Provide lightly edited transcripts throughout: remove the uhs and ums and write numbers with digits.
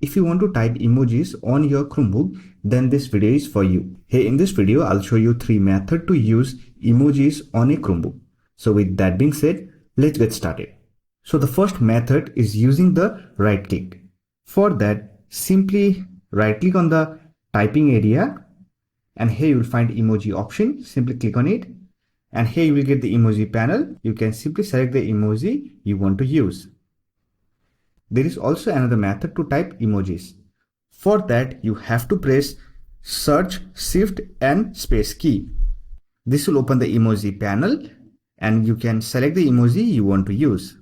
If you want to type emojis on your Chromebook, then this video is for you. Hey, in this video, I'll show you 3 methods to use emojis on a Chromebook. So with that being said, let's get started. So the first method is using the right click. For that, simply right click on the typing area and here you will find emoji option. Simply click on it and here you will get the emoji panel. You can simply select the emoji you want to use. There is also another method to type emojis. For that, you have to press search, shift and space key. This will open the emoji panel and you can select the emoji you want to use.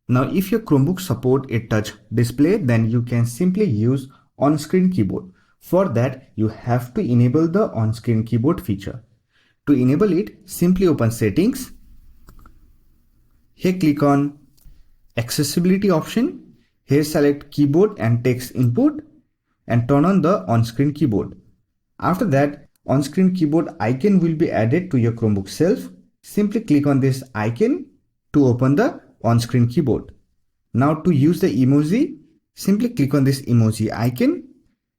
Now, if your Chromebook support a touch display, then you can simply use on-screen keyboard. For that, you have to enable the on-screen keyboard feature. To enable it, simply open settings. Here click on accessibility option. Here select keyboard and text input and turn on the on-screen keyboard. After that, on-screen keyboard icon will be added to your Chromebook shelf. Simply click on this icon to open the on-screen keyboard. Now to use the emoji, simply click on this emoji icon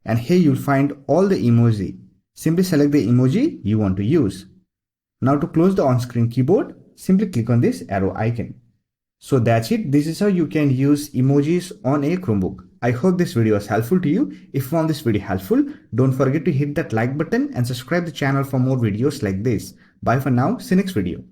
and here you'll find all the emoji. Simply select the emoji you want to use. Now to close the on-screen keyboard, simply click on this arrow icon. So that's it. This is how you can use emojis on a Chromebook. I hope this video was helpful to you. If you found this video helpful, don't forget to hit that like button and subscribe the channel for more videos like this. Bye for now. See you next video.